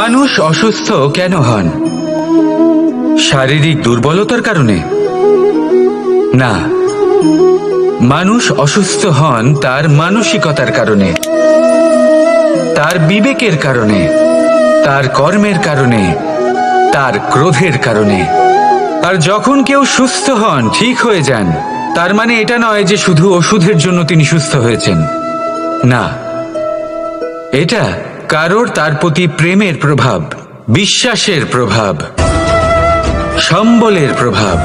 মানুষ অসুস্থ কেন হন? শারীরিক দুর্বলতার কারণে? না, মানুষ অসুস্থ হন তার মানসিকতার কারণে, তার বিবেকের কারণে, তার কর্মের কারণে, তার ক্রোধের কারণে। আর যখন কেউ সুস্থ হন, ঠিক হয়ে যান, তার মানে এটা নয় যে শুধু ওষুধের জন্য তিনি সুস্থ হয়েছেন। না, এটা কারোর তার প্রতি প্রেমের প্রভাব, বিশ্বাসের প্রভাব, সম্বলের প্রভাব।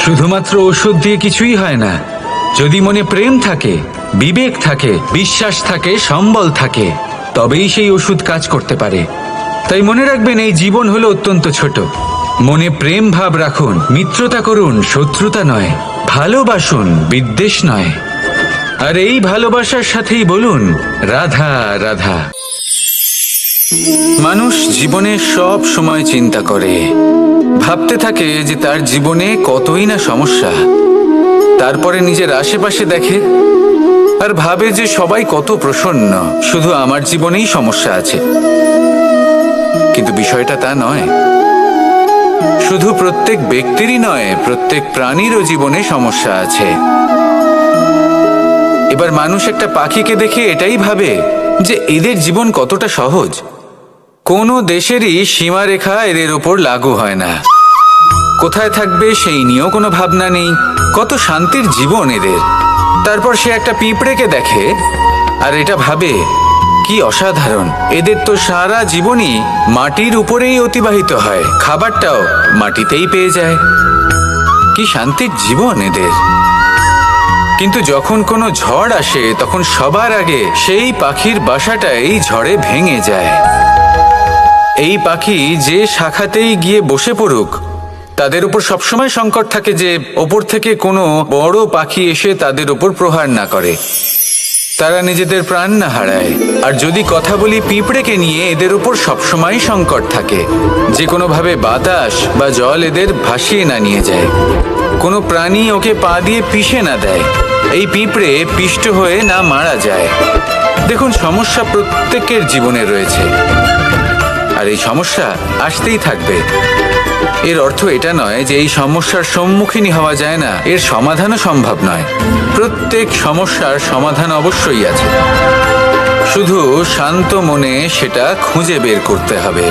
শুধুমাত্র ওষুধ দিয়ে কিছুই হয় না। যদি মনে প্রেম থাকে, বিবেক থাকে, বিশ্বাস থাকে, সম্বল থাকে, তবেই সেই ওষুধ কাজ করতে পারে। তাই মনে রাখবেন, এই জীবন হলো অত্যন্ত ছোট। মনে প্রেম ভাব রাখুন, মিত্রতা করুন, শত্রুতা নয়। ভালোবাসুন, বিদ্বেষ নয়। আর এই ভালোবাসার সাথেই বলুন রাধা রাধা। মানুষ জীবনে সব সময় চিন্তা করে, ভাবতে থাকে যে তার জীবনে কতই না সমস্যা। তারপরে নিজের আশেপাশে দেখে আর ভাবে যে সবাই কত প্রসন্ন, শুধু আমার জীবনেই সমস্যা আছে। কিন্তু বিষয়টা তা নয়। শুধু প্রত্যেক ব্যক্তিরই নয়, প্রত্যেক প্রাণীরও জীবনে সমস্যা আছে। এবার মানুষ একটা পাখিকে দেখে এটাই ভাবে যে এদের জীবন কতটা সহজ। কোনো দেশেরই সীমারেখা এদের ওপর লাগু হয় না। কোথায় থাকবে সেই নিয়েও কোনো ভাবনা নেই। কত শান্তির জীবন এদের। তারপর সে একটা পিঁপড়েকে দেখে আর এটা ভাবে কি অসাধারণ, এদের তো সারা জীবনই মাটির উপরেই অতিবাহিত হয়, খাবারটাও মাটিতেই পেয়ে যায়। কি শান্তির জীবন এদের। কিন্তু যখন কোনো ঝড় আসে, তখন সবার আগে সেই পাখির বাসাটাই ঝড়ে ভেঙে যায়। এই পাখি যে শাখাতেই গিয়ে বসে পড়ুক, তাদের উপর সবসময় সংকট থাকে যে ওপর থেকে কোনো বড় পাখি এসে তাদের উপর প্রহার না করে, তারা নিজেদের প্রাণ না হারায়। আর যদি কথা বলি পিঁপড়েকে নিয়ে, এদের উপর সবসময় সংকট থাকে যে কোনোভাবে বাতাস বা জল এদের ভাসিয়ে না নিয়ে যায়, কোনো প্রাণী ওকে পা দিয়ে পিষে না দেয়, এই পিঁপড়ে পিষ্ট হয়ে না মারা যায়। দেখুন, সমস্যা প্রত্যেকের জীবনে রয়েছে আর এই সমস্যা আসতেই থাকবে। এর অর্থ এটা নয় যে এই সমস্যার সম্মুখীনই হওয়া যায় না, এর সমাধানও সম্ভব নয়। প্রত্যেক সমস্যার সমাধান অবশ্যই আছে, শুধু শান্ত মনে সেটা খুঁজে বের করতে হবে।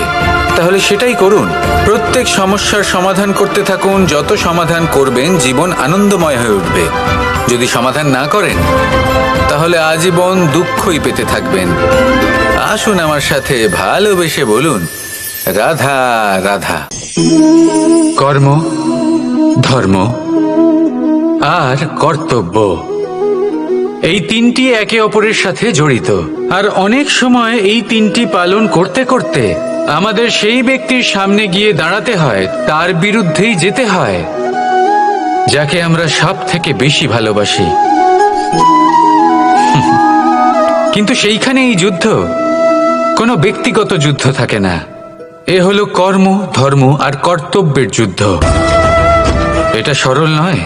তাহলে সেটাই করুন। প্রত্যেক সমস্যার সমাধান করতে থাকুন। যত সমাধান করবেন, জীবন আনন্দময় হয়ে উঠবে। যদি সমাধান না করেন, তাহলে আজীবন দুঃখই পেতে থাকবেন। আসুন আমার সাথে ভালোবেসে বলুন রাধা রাধা। কর্ম, ধর্ম আর কর্তব্য, এই তিনটি একে অপরের সাথে জড়িত। আর অনেক সময় এই তিনটি পালন করতে করতে আমাদের সেই ব্যক্তির সামনে গিয়ে দাঁড়াতে হয়, তার বিরুদ্ধেই যেতে হয়, যাকে আমরা সব থেকে বেশি ভালোবাসি। কিন্তু সেইখানে এই যুদ্ধ কোনো ব্যক্তিগত যুদ্ধ থাকে না। এ হলো কর্ম, ধর্ম আর কর্তব্যের যুদ্ধ। এটা সরল নয়,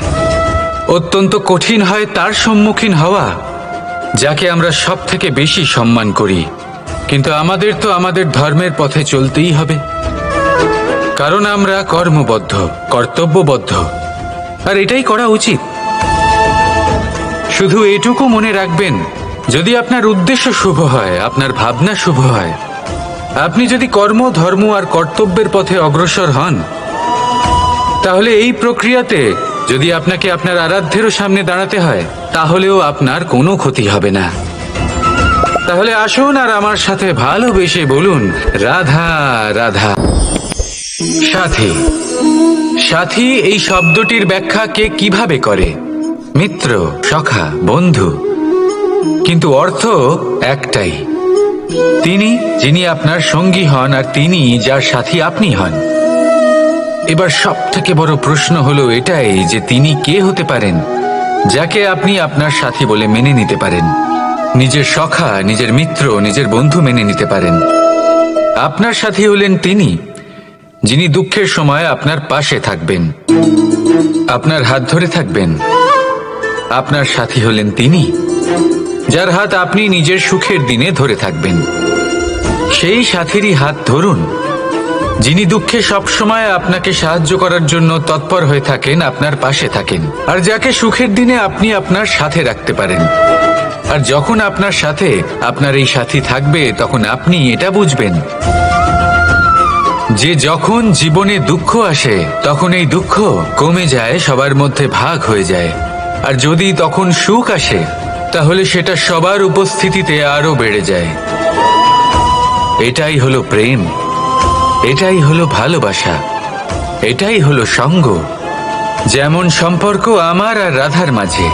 অত্যন্ত কঠিন হয় তার সম্মুখীন হওয়া যাকে আমরা সব থেকে বেশি সম্মান করি। কিন্তু আমাদের তো আমাদের ধর্মের পথে চলতেই হবে, কারণ আমরা কর্মবদ্ধ, কর্তব্যবদ্ধ, আর এটাই করা উচিত। শুধু এটুকু মনে রাখবেন, যদি আপনার উদ্দেশ্য শুভ হয়, আপনার ভাবনা শুভ হয়, আপনি যদি কর্ম, ধর্ম আর কর্তব্যের পথে অগ্রসর হন, তাহলে এই প্রক্রিয়াতে যদি আপনাকে আপনার আরাধ্যেরও সামনে দাঁড়াতে হয়, তাহলেও আপনার কোনো ক্ষতি হবে না। তাহলে আসুন আর আমার সাথে ভালোবেসে বলুন রাধা রাধা। সাথী, সাথী এই শব্দটির ব্যাখ্যা কে কিভাবে করে? মিত্র, সখা, বন্ধু। কিন্তু অর্থ একটাই, তিনি যিনি আপনার সঙ্গী হন আর তিনি যার সাথী আপনি হন। এবার সব থেকে বড় প্রশ্ন হলো এটাই যে তিনি কে হতে পারেন যাকে আপনি আপনার সাথী বলে মেনে নিতে পারেন, নিজের সখা, নিজের মিত্র, নিজের বন্ধু মেনে নিতে পারেন। আপনার সাথী হলেন তিনি যিনি দুঃখের সময় আপনার পাশে থাকবেন, আপনার হাত ধরে থাকবেন। আপনার সাথী হলেন তিনি যার হাত আপনি নিজের সুখের দিনে ধরে থাকবেন। সেই সাথীরই হাত ধরুন যিনি দুঃখে সবসময় আপনাকে সাহায্য করার জন্য তৎপর হয়ে থাকেন, আপনার পাশে থাকেন, আর যাকে সুখের দিনে আপনি আপনার সাথে রাখতে পারেন। আর যখন আপনার সাথে আপনার এই সাথী থাকবে, তখন আপনি এটা বুঝবেন যে যখন জীবনে দুঃখ আসে তখন এই দুঃখ কমে যায়, সবার মধ্যে ভাগ হয়ে যায়। আর যদি তখন সুখ আসে তাহলে সেটা সবার উপস্থিতিতে আরো বেড়ে যায়। এটাই হলো প্রেম, এটাই হলো ভালোবাসা, এটাই হলো সঙ্গ। যেমন সম্পর্ক আমার আর রাধার মাঝে।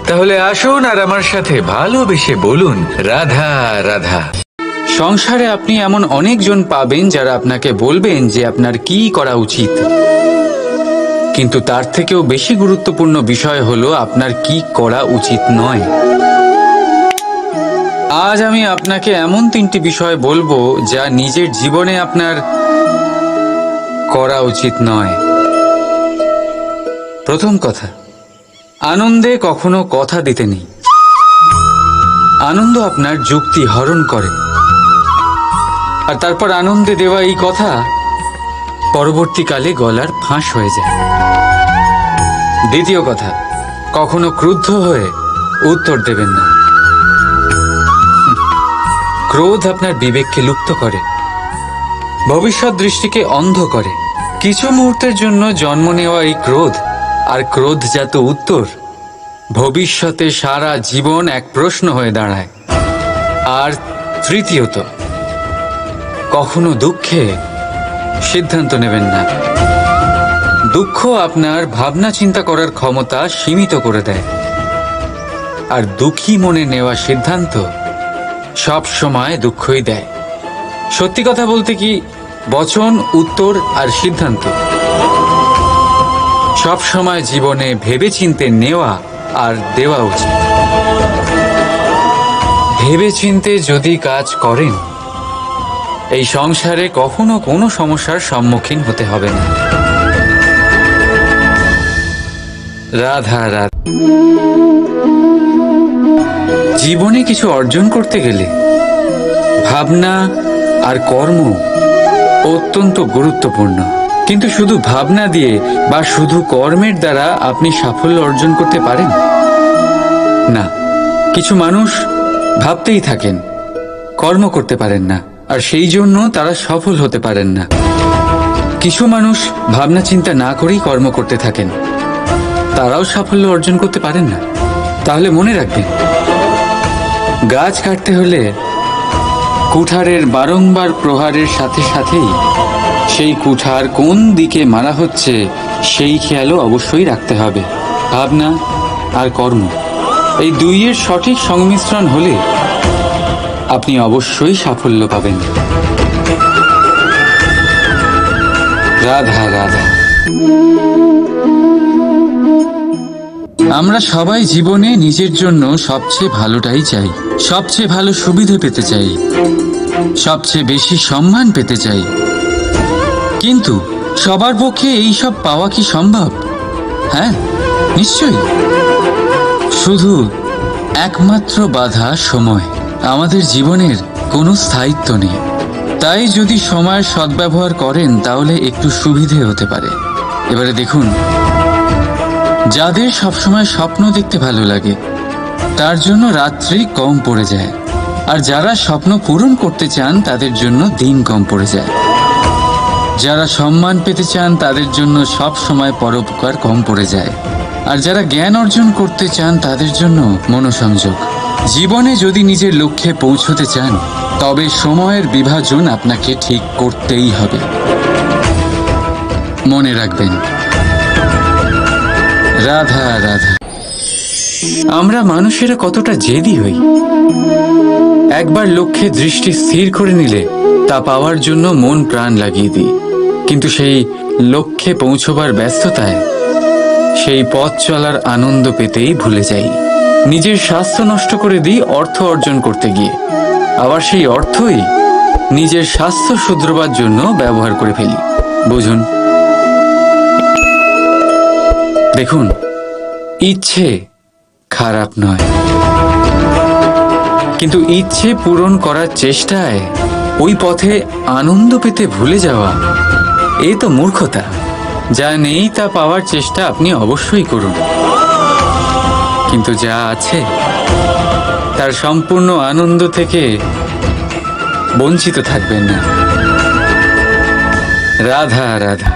তাহলে আসুন আর আমার সাথে ভালোবেসে বলুন, রাধা রাধা। সংসারে আপনি এমন অনেকজন পাবেন যারা আপনাকে বলবেন যে আপনার কি করা উচিত, কিন্তু তার থেকেও বেশি গুরুত্বপূর্ণ বিষয় হলো আপনার কি করা উচিত নয়। আজ আমি আপনাকে এমন 3টি বিষয় বলবো যা নিজের জীবনে আপনার করা উচিত নয়। প্রথম কথা, আনন্দে কখনো কথা দিতে নেই। আনন্দ আপনার যুক্তি হরণ করে, আর তারপর আনন্দে দেওয়া এই কথা পরবর্তীকালে গলার ফাঁস হয়ে যায়। দ্বিতীয় কথা, কখনো ক্রুদ্ধ হয়ে উত্তর দেবেন না। ক্রোধ আপনার বিবেককে লুপ্ত করে, ভবিষ্যৎ দৃষ্টিকে অন্ধ করে। কিছু মুহূর্তের জন্য জন্ম নেওয়া এই ক্রোধ আর ক্রোধজাত উত্তর ভবিষ্যতে সারা জীবন এক প্রশ্ন হয়ে দাঁড়ায়। আর তৃতীয়ত, কখনো দুঃখে সিদ্ধান্ত নেবেন না। দুঃখ আপনার ভাবনা চিন্তা করার ক্ষমতা সীমিত করে দেয়, আর দুঃখী মনে নেওয়া সিদ্ধান্ত সব সময় দুঃখই দেয়। সত্যি কথা বলতে কি, বচন, উত্তর আর সিদ্ধান্ত সব সময় জীবনে ভেবেচিন্তে নেওয়া আর দেওয়া উচিত। ভেবেচিন্তে যদি কাজ করেন, এই সংসারে কখনো কোনো সমস্যার সম্মুখীন হতে হবে না। রাধা রাধা। জীবনে কিছু অর্জন করতে গেলে ভাবনা আর কর্ম অত্যন্ত গুরুত্বপূর্ণ। কিন্তু শুধু ভাবনা দিয়ে বা শুধু কর্মের দ্বারা আপনি সাফল্য অর্জন করতে পারেন না। কিছু মানুষ ভাবতেই থাকেন, কর্ম করতে পারেন না, আর সেই জন্য তারা সফল হতে পারেন না। কিছু মানুষ ভাবনা চিন্তা না করেই কর্ম করতে থাকেন, তারাও সাফল্য অর্জন করতে পারেন না। তাহলে মনে রাখবেন, গাছ কাটতে হলে কুঠারের বারংবার প্রহারের সাথে সাথেই সেই কুঠার কোন দিকে মারা হচ্ছে সেই খেয়ালও অবশ্যই রাখতে হবে। ভাবনা আর কর্ম, এই দুইয়ের সঠিক সংমিশ্রণ হলে আপনি অবশ্যই সাফল্য পাবেন। রাধা রাধা। আমরা সবাই জীবনে নিজের জন্য সবচেয়ে ভালোটাই চাই, সবচেয়ে ভালো সুবিধে পেতে চাই, সবচেয়ে বেশি সম্মান পেতে চাই। কিন্তু সবার পক্ষে এইসব পাওয়া কি সম্ভব? হ্যাঁ, নিশ্চয়ই। শুধু একমাত্র বাধা সময়। আমাদের জীবনের কোনো স্থায়িত্ব নেই, তাই যদি সময়ের সদ্ব্যবহার করেন তাহলে একটু সুবিধে হতে পারে। এবারে দেখুন, যাদের সবসময় স্বপ্ন দেখতে ভালো লাগে তার জন্য রাত্রি কম পড়ে যায়, আর যারা স্বপ্ন পূরণ করতে চান তাদের জন্য দিন কম পড়ে যায়। যারা সম্মান পেতে চান তাদের জন্য সব সময় পরোপকার কম পড়ে যায়, আর যারা জ্ঞান অর্জন করতে চান তাদের জন্য মনোসংযোগ। জীবনে যদি নিজের লক্ষ্যে পৌঁছতে চান তবে সময়ের বিভাজন আপনাকে ঠিক করতেই হবে। মনে রাখবেন, রাধা রাধা। আমরা মানুষেরা কতটা জেদি হই। একবার লক্ষ্যে দৃষ্টি স্থির করে নিলে তা পাওয়ার জন্য মন প্রাণ লাগিয়ে দিই, কিন্তু সেই লক্ষ্যে পৌঁছবার ব্যস্ততায় সেই পথ চলার আনন্দ পেতেই ভুলে যাই। নিজের স্বাস্থ্য নষ্ট করে দিই অর্থ অর্জন করতে গিয়ে, আবার সেই অর্থই নিজের স্বাস্থ্য শুধরবার জন্য ব্যবহার করে ফেলি। বুঝুন, দেখুন, ইচ্ছে খারাপ নয়, কিন্তু ইচ্ছে পূরণ করার চেষ্টায় ওই পথে আনন্দ পেতে ভুলে যাওয়া এ তো মূর্খতা। যা নেই তা পাওয়ার চেষ্টা আপনি অবশ্যই করুন, কিন্তু যা আছে তার সম্পূর্ণ আনন্দ থেকে বঞ্চিত থাকবেন না। রাধা রাধা।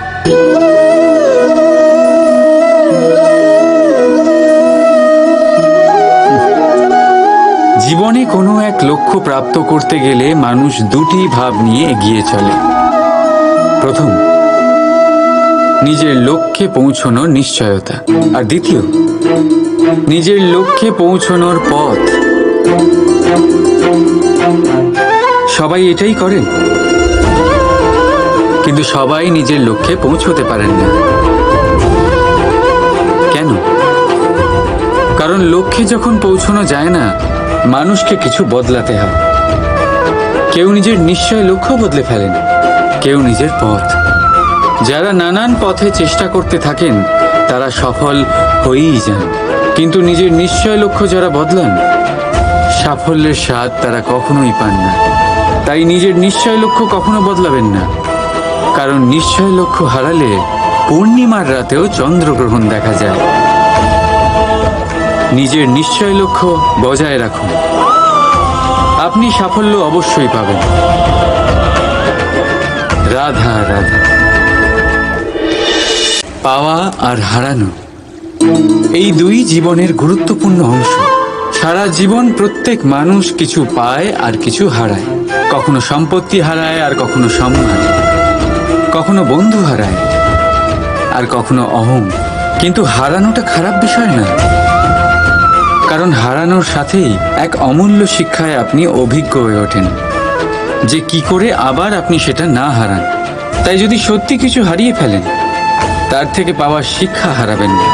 জীবনে কোনো এক লক্ষ্য প্রাপ্ত করতে গেলে মানুষ দুটি ভাব নিয়ে এগিয়ে চলে। প্রথম, নিজের লক্ষ্যে পৌঁছানোর নিশ্চয়তা, আর দ্বিতীয়, নিজের লক্ষ্যে পৌঁছানোর পথ। সবাই এটাই করেন, কিন্তু সবাই নিজের লক্ষ্যে পৌঁছতে পারেন না। কেন? কারণ লক্ষ্যে যখন পৌঁছানো যায় না, মানুষকে কিছু বদলাতে হয়। কেউ নিজের নিশ্চয় লক্ষ্য বদলে ফেলেন, কেউ নিজের পথ। যারা নানান পথে চেষ্টা করতে থাকেন তারা সফল হয়েই যান, কিন্তু নিজের নিশ্চয় লক্ষ্য যারা বদলান, সাফল্যের স্বাদ তারা কখনোই পান না। তাই নিজের নিশ্চয় লক্ষ্য কখনো বদলাবেন না, কারণ নিশ্চয় লক্ষ্য হারালে পূর্ণিমার রাতেও চন্দ্রগ্রহণ দেখা যায়। নিজের নিশ্চয় লক্ষ্য বজায় রাখুন, আপনি সাফল্য অবশ্যই পাবেন। রাধা রাধা। পাওয়া আর হারানো এই দুই জীবনের গুরুত্বপূর্ণ অংশ। সারা জীবন প্রত্যেক মানুষ কিছু পায় আর কিছু হারায়। কখনো সম্পত্তি হারায় আর কখনো সম্মান, কখনো বন্ধু হারায় আর কখনো অহং। কিন্তু হারানোটা খারাপ বিষয় না, কারণ হারানোর সাথেই এক অমূল্য শিক্ষায় আপনি অভিজ্ঞ হয়ে ওঠেন যে কি করে আবার আপনি সেটা না হারান। তাই যদি সত্যি কিছু হারিয়ে ফেলেন, তার থেকে পাওয়া শিক্ষা হারাবেন না,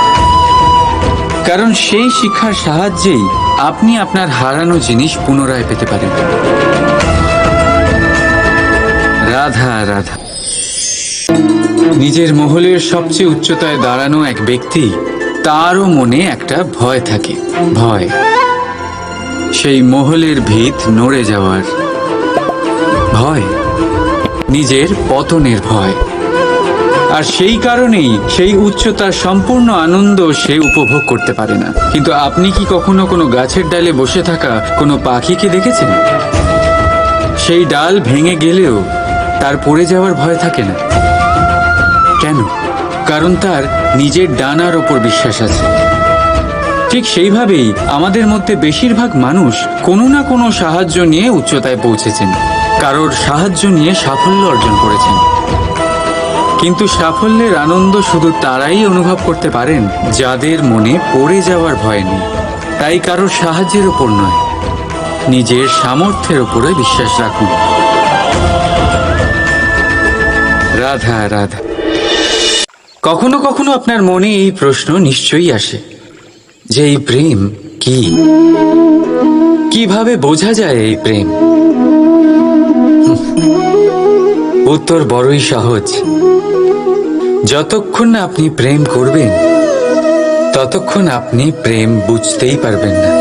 কারণ সেই শিক্ষার সাহায্যেই আপনি আপনার হারানো জিনিস পুনরায় পেতে পারেন। রাধা রাধা। নিজের মহলের সবচেয়ে উচ্চতায় দাঁড়ানো এক ব্যক্তি, তারও মনে একটা ভয় থাকে। ভয়, সেই মহলের ভিত নড়ে যাওয়ার ভয়, নিজের পতনের ভয়। আর সেই কারণেই সেই উচ্চতার সম্পূর্ণ আনন্দ সে উপভোগ করতে পারে না। কিন্তু আপনি কি কখনো কোনো গাছের ডালে বসে থাকা কোনো পাখিকে দেখেছেন? সেই ডাল ভেঙে গেলেও তার পড়ে যাওয়ার ভয় থাকে না। কেন? কারণ তার নিজের ডানার ওপর বিশ্বাস আছে। ঠিক সেইভাবেই আমাদের মধ্যে বেশিরভাগ মানুষ কোনো না কোনো সাহায্য নিয়ে উচ্চতায় পৌঁছেছেন, কারোর সাহায্য নিয়ে সাফল্য অর্জন করেছেন। কিন্তু সাফল্যের আনন্দ শুধু তারাই অনুভব করতে পারেন যাদের মনে পড়ে যাওয়ার ভয় নেই। তাই কারোর সাহায্যের ওপর নয়, নিজের সামর্থ্যের ওপরে বিশ্বাস রাখুন। রাধা রাধা। কখনো কখনো আপনার মনে এই প্রশ্ন নিশ্চয়ই আসে যে এই প্রেম কি, কিভাবে বোঝা যায় এই প্রেম? উত্তর বড়ই সহজ। যতক্ষণ না আপনি প্রেম করবেন, ততক্ষণ আপনি প্রেম বুঝতেই পারবেন না।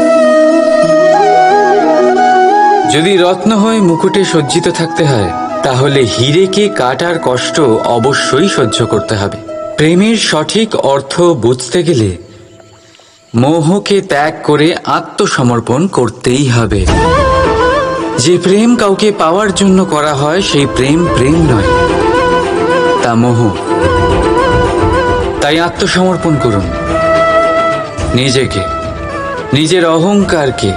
যদি রত্ন হয়ে মুকুটে সজ্জিত থাকতে হয়, তাহলে হীরেকে কাটার কষ্ট অবশ্যই সহ্য করতে হবে। প্রেমের সঠিক অর্থ বুঝতে গেলে মোহকে ত্যাগ করে আত্মসমর্পণ করতেই হবে। যে প্রেম কাউকে পাওয়ার জন্য করা হয়, সেই প্রেম প্রেম নয়, তা মোহ। তাই আত্মসমর্পণ করুন নিজেকে, নিজের অহংকারকে,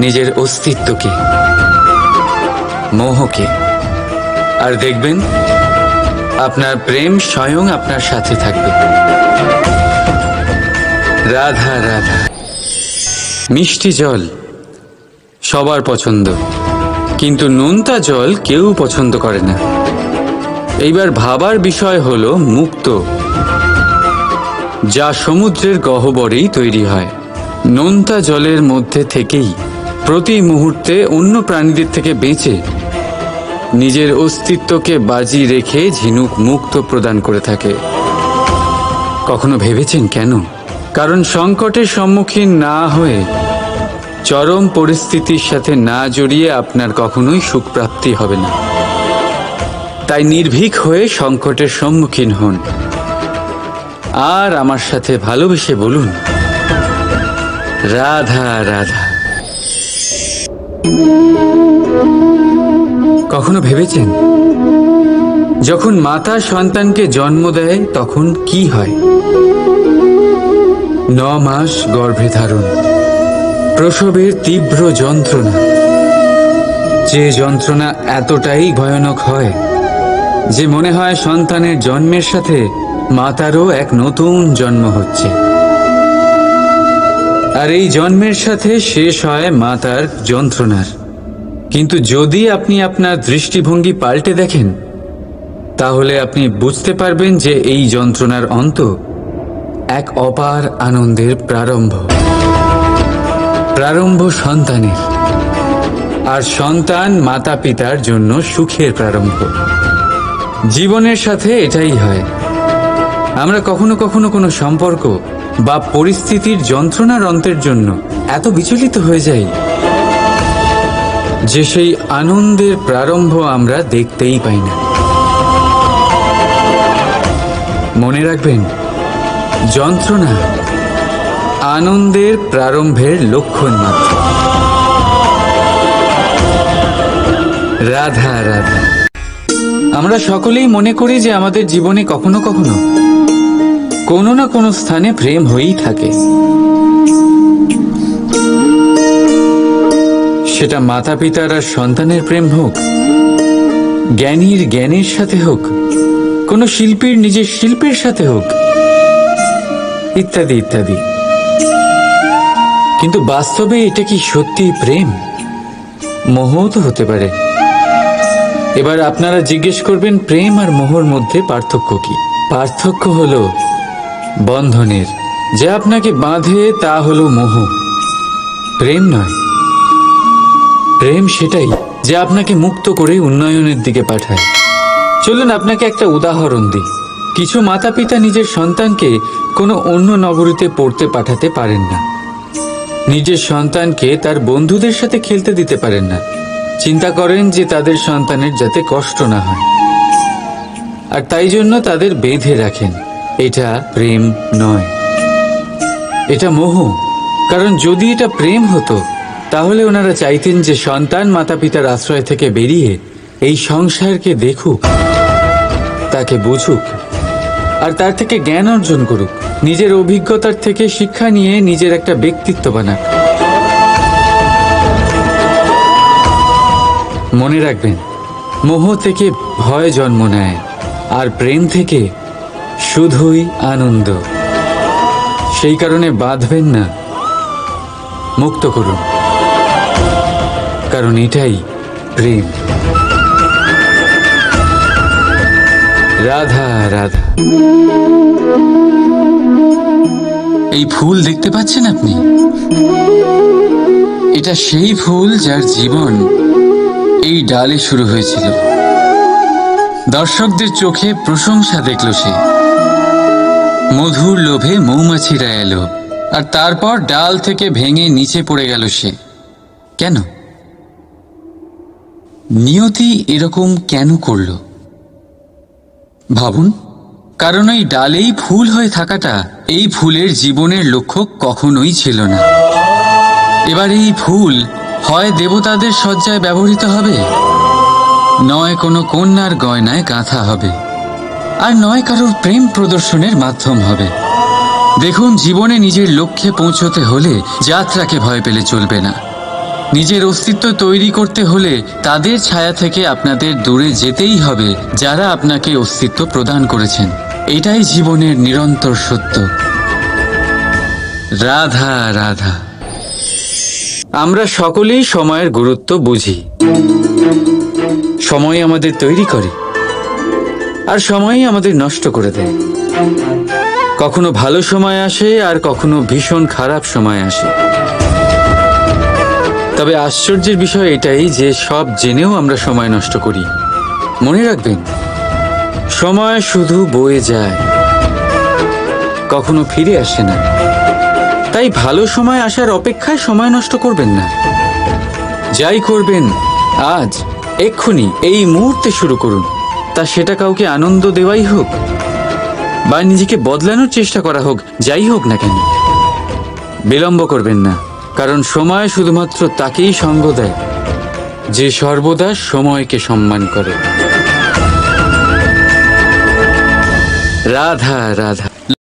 নিজের অস্তিত্বকে, মোহকে, আর দেখবেন আপনার প্রেম স্বয়ং আপনার সাথে থাকবে। রাধা রাধা। মিষ্টি জল সবার পছন্দ, কিন্তু নোনতা জল কেউ পছন্দ করে না। এইবার ভাবার বিষয় হলো মুক্ত, যা সমুদ্রের গহ্বরেই তৈরি হয়। নোনতা জলের মধ্যে থেকেই প্রতি মুহূর্তে অন্য প্রাণীদের থেকে বেঁচে নিজের অস্তিত্বকে বাজি রেখে ঝিনুক মুক্ত প্রদান করে থাকে। কখনো ভেবেছেন কেন? কারণ সংকটের সম্মুখীন না হয়ে চরম পরিস্থিতির সাথে না জড়িয়ে আপনার কখনোই সুখ প্রাপ্তি হবে না। তাই নির্ভীক হয়ে সংকটের সম্মুখীন হন আর আমার সাথে ভালোবেসে বলুন, রাধা রাধা। কখনো ভেবেছেন যখন মাতা সন্তানকে জন্ম দেয় তখন কি হয়? 9 মাস গর্ভে ধারণ, প্রসবের তীব্র যন্ত্রণা, যে যন্ত্রণা এতটাই ভয়ানক হয় যে মনে হয় সন্তানের জন্মের সাথে মাতারও এক নতুন জন্ম হচ্ছে। আর এই জন্মের সাথে শেষ হয় মাতার যন্ত্রণার। কিন্তু যদি আপনি আপনার দৃষ্টিভঙ্গি পাল্টে দেখেন তাহলে আপনি বুঝতে পারবেন যে এই যন্ত্রণার অন্ত এক অপার আনন্দের প্রারম্ভ সন্তানের, আর সন্তান মাতা পিতার জন্য সুখের প্রারম্ভ। জীবনের সাথে এটাই হয়। আমরা কখনো কখনো কোনো সম্পর্ক বা পরিস্থিতির যন্ত্রণার অন্তের জন্য এত বিচলিত হয়ে যাই যে সেই আনন্দের প্রারম্ভ আমরা দেখতেই পাই না। মনে রাখবেন, যন্ত্রণা আনন্দের প্রারম্ভের লক্ষণ মাত্র। রাধা রাধা। আমরা সকলেই মনে করি যে আমাদের জীবনে কখনো কখনো কোনো না কোনো স্থানে প্রেম হয়েই থাকে। সেটা মাতা পিতার আর সন্তানের প্রেম হোক, জ্ঞানীর জ্ঞানের সাথে হোক, কোনো শিল্পীর নিজের শিল্পের সাথে হোক, ইত্যাদি ইত্যাদি। কিন্তু বাস্তবে এটা কি সত্যি প্রেম? মোহও তো হতে পারে। এবার আপনারা জিজ্ঞেস করবেন, প্রেম আর মোহর মধ্যে পার্থক্য কি? পার্থক্য হলো বন্ধনের। যা আপনাকে বাঁধে তা হলো মোহ, প্রেম নয়। প্রেম সেটাই যা আপনাকে মুক্ত করে উন্নয়নের দিকে পাঠায়। চলুন আপনাকে একটা উদাহরণ দিই। কিছু মাতা পিতা নিজের সন্তানকে কোনো অন্য নগরীতে পড়তে পাঠাতে পারেন না। নিজের সন্তানকে তার বন্ধুদের সাথে খেলতে দিতে পারেন না। চিন্তা করেন যে তাদের সন্তানের যাতে কষ্ট না হয়, আর তাই জন্য তাদের বেঁধে রাখেন। এটা প্রেম নয়, এটা মোহ। কারণ যদি এটা প্রেম হতো তাহলে ওনারা চাইতেন যে সন্তান মাতা পিতার আশ্রয় থেকে বেরিয়ে এই সংসারকে দেখুক, তাকে বুঝুক, আর তার থেকে জ্ঞান অর্জন করুক, নিজের অভিজ্ঞতার থেকে শিক্ষা নিয়ে নিজের একটা ব্যক্তিত্ব বানাক। মনে রাখবেন, মোহ থেকে ভয় জন্ম নেয় আর প্রেম থেকে শুধুই আনন্দ। সেই কারণে বাঁধবেন না, মুক্ত করুন, কারণ এটাই প্রেম। রাধা রাধা। এই ফুল দেখতে পাচ্ছেন আপনি? এটা সেই ফুল যার জীবন এই ডালে শুরু হয়েছিল। দর্শকদের চোখে প্রশংসা দেখল সে, মধুর লোভে মৌমাছিরা এলো, আর তারপর ডাল থেকে ভেঙে নিচে পড়ে গেল সে। কেন? নিয়তি এরকম কেন করল ভাবুন। কারণ এই ডালেই ফুল হয়ে থাকাটা এই ফুলের জীবনের লক্ষ্য কখনোই ছিল না। এবার এই ফুল হয় দেবতাদের সজ্জায় ব্যবহৃত হবে, নয় কোনো কন্যার গয়নায় গাঁথা হবে, আর নয় কারোর প্রেম প্রদর্শনের মাধ্যম হবে। দেখুন, জীবনে নিজের লক্ষ্যে পৌঁছতে হলে যাত্রাকে ভয় পেলে চলবে না। নিজের অস্তিত্ব তৈরি করতে হলে তাদের ছায়া থেকে আপনাদের দূরে যেতেই হবে যারা আপনাকে অস্তিত্ব প্রদান করেছেন। এটাই জীবনের নিরন্তর সত্য। রাধা রাধা। আমরা সকলেই সময়ের গুরুত্ব বুঝি। সময় আমাদের তৈরি করে আর সময়ই আমাদের নষ্ট করে দেয়। কখনো ভালো সময় আসে আর কখনো ভীষণ খারাপ সময় আসে। তবে আশ্চর্যের বিষয় এটাই যে সব জেনেও আমরা সময় নষ্ট করি। মনে রাখবেন, সময় শুধু বয়ে যায়, কখনো ফিরে আসে না। তাই ভালো সময় আসার অপেক্ষায় সময় নষ্ট করবেন না। যাই করবেন আজ এক্ষুনি এই মুহূর্তে শুরু করুন। তা সেটা কাউকে আনন্দ দেওয়াই হোক বা নিজেকে বদলানোর চেষ্টা করা হোক, যাই হোক না কেন, বিলম্ব করবেন না। কারণ সময় শুধুমাত্র তাকেই সঙ্গ দেয় যে সর্বদা সময়কে সম্মান করে। রাধা রাধা।